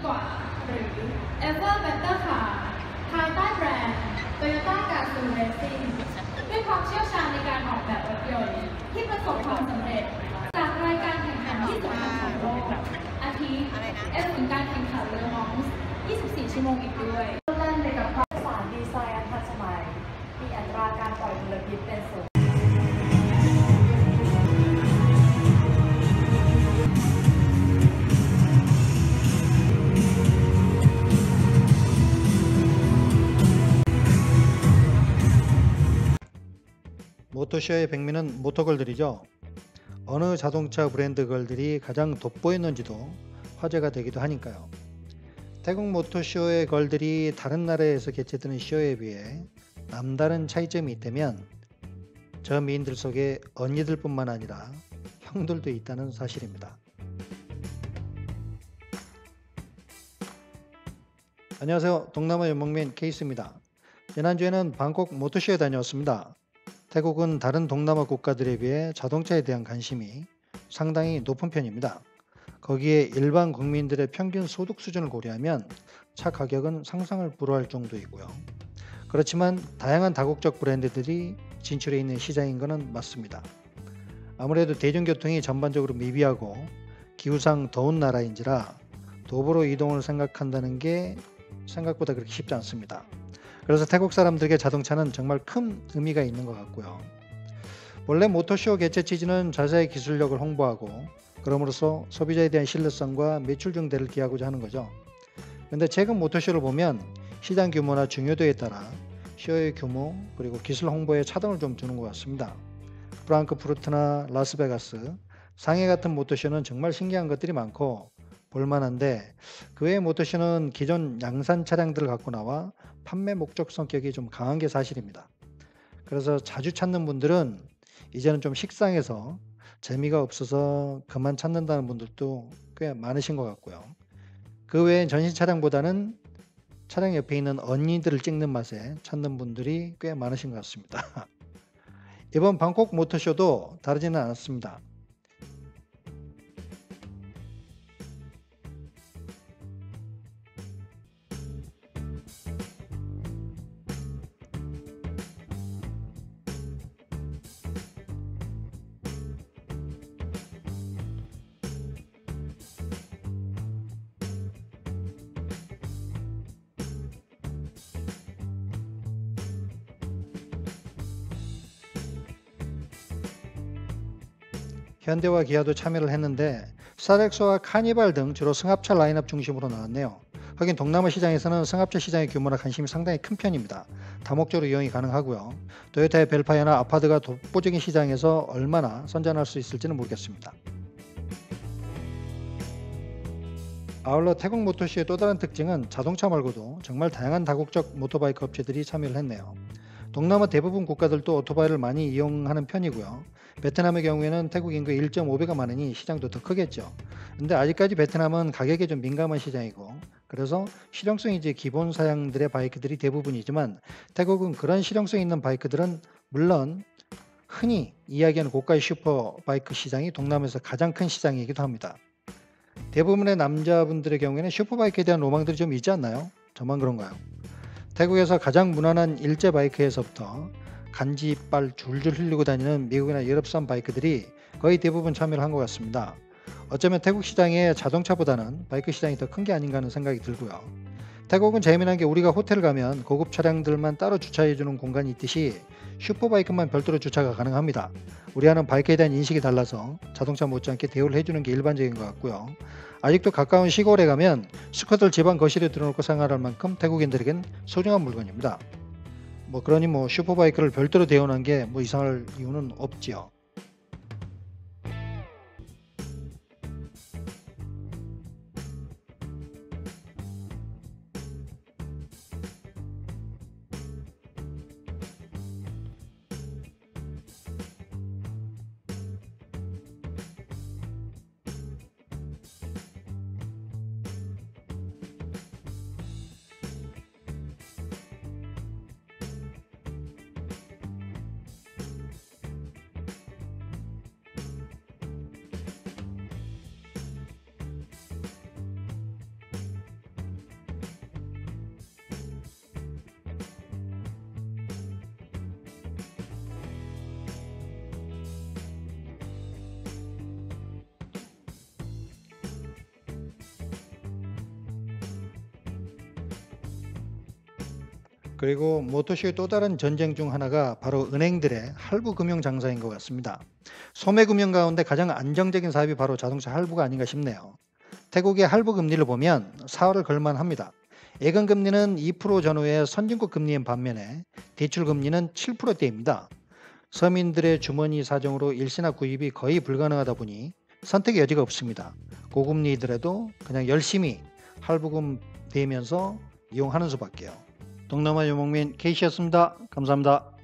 กว่าหรือ Ever Better Car ภายใต้แบรนด์ Toyota Gazoo Racing ด้วยความเชี่ยวชาญในการออกแบบรถยนต์ที่ประสบความสำเร็จจากรายการแข่งขันที่สำคัญของโลกอาทิถึงการแข่งขันเรือมองส์24 ชั่วโมงอีกด้วยเล่นไปกับความสารดีไซน์อันทันสมัยมีอัตราการปล่อยมลพิษเป็นศูนย์모토쇼의 백미는 모터걸들이죠. 어느 자동차 브랜드 걸들이 가장 돋보였는지도 화제가 되기도 하니까요. 태국 모토쇼의 걸들이 다른 나라에서 개최되는 쇼에 비해 남다른 차이점이 있다면 저 미인들 속에 언니들 뿐만 아니라 형들도 있다는 사실입니다. 안녕하세요. 동남아 연목민 케이스입니다. 지난주에는 방콕 모토쇼에 다녀왔습니다. 태국은 다른 동남아 국가들에 비해 자동차에 대한 관심이 상당히 높은 편입니다. 거기에 일반 국민들의 평균 소득 수준을 고려하면 차 가격은 상상을 불허할 정도이고요. 그렇지만 다양한 다국적 브랜드들이 진출해 있는 시장인 것은 맞습니다. 아무래도 대중교통이 전반적으로 미비하고 기후상 더운 나라인지라 도보로 이동을 생각한다는 게 생각보다 그렇게 쉽지 않습니다. 그래서 태국 사람들에게 자동차는 정말 큰 의미가 있는 것 같고요. 원래 모터쇼 개최 취지는 자사의 기술력을 홍보하고 그럼으로써 소비자에 대한 신뢰성과 매출 증대를 기하고자 하는 거죠. 그런데 최근 모터쇼를 보면 시장 규모나 중요도에 따라 쇼의 규모 그리고 기술 홍보에 차등을 좀 두는 것 같습니다. 프랑크푸르트나 라스베가스, 상해 같은 모터쇼는 정말 신기한 것들이 많고 볼만한데 그 외의 모터쇼는 기존 양산 차량들을 갖고 나와 판매 목적 성격이 좀 강한 게 사실입니다. 그래서 자주 찾는 분들은 이제는 좀 식상해서 재미가 없어서 그만 찾는다는 분들도 꽤 많으신 것 같고요. 그 외엔 전신 차량보다는 차량 옆에 있는 언니들을 찍는 맛에 찾는 분들이 꽤 많으신 것 같습니다. 이번 방콕 모터쇼도 다르지는 않았습니다. 현대와 기아도 참여를 했는데 스타렉스와 카니발 등 주로 승합차 라인업 중심으로 나왔네요. 하긴 동남아 시장에서는 승합차 시장의 규모나 관심이 상당히 큰 편입니다. 다목적으로 이용이 가능하고요. 토요타의 벨파이어나 아파드가 독보적인 시장에서 얼마나 선전할 수 있을지는 모르겠습니다. 아울러 태국 모터쇼의 또 다른 특징은 자동차 말고도 정말 다양한 다국적 모토바이크 업체들이 참여를 했네요. 동남아 대부분 국가들도 오토바이를 많이 이용하는 편이고요. 베트남의 경우에는 태국 인구 1.5배가 많으니 시장도 더 크겠죠. 근데 아직까지 베트남은 가격에 좀 민감한 시장이고 그래서 실용성이 이제 기본 사양들의 바이크들이 대부분이지만 태국은 그런 실용성 있는 바이크들은 물론 흔히 이야기하는 고가의 슈퍼 바이크 시장이 동남아에서 가장 큰 시장이기도 합니다. 대부분의 남자분들의 경우에는 슈퍼바이크에 대한 로망들이 좀 있지 않나요? 저만 그런가요? 태국에서 가장 무난한 일제 바이크에서부터 간지 이빨 줄줄 흘리고 다니는 미국이나 유럽산 바이크들이 거의 대부분 참여를 한 것 같습니다. 어쩌면 태국 시장의 자동차보다는 바이크 시장이 더 큰 게 아닌가 하는 생각이 들고요. 태국은 재미난 게 우리가 호텔 가면 고급 차량들만 따로 주차해주는 공간이 있듯이 슈퍼바이크만 별도로 주차가 가능합니다. 우리와는 바이크에 대한 인식이 달라서 자동차 못지않게 대우를 해주는 게 일반적인 것 같고요. 아직도 가까운 시골에 가면 스쿠터를 집안 거실에 들어놓고 생활할 만큼 태국인들에겐 소중한 물건입니다. 그러니 슈퍼바이크를 별도로 대우하는 게 이상할 이유는 없지요. 그리고 모토쇼의 또 다른 전쟁 중 하나가 바로 은행들의 할부 금융 장사인 것 같습니다. 소매 금융 가운데 가장 안정적인 사업이 바로 자동차 할부가 아닌가 싶네요. 태국의 할부 금리를 보면 4월을 걸만합니다. 예금 금리는 2% 전후의 선진국 금리인 반면에 대출 금리는 7%대입니다. 서민들의 주머니 사정으로 일시나 구입이 거의 불가능하다 보니 선택의 여지가 없습니다. 고금리이더라도 그냥 열심히 할부금 대면서 이용하는 수밖에요. 동남아 유목민 K씨였습니다. 감사합니다.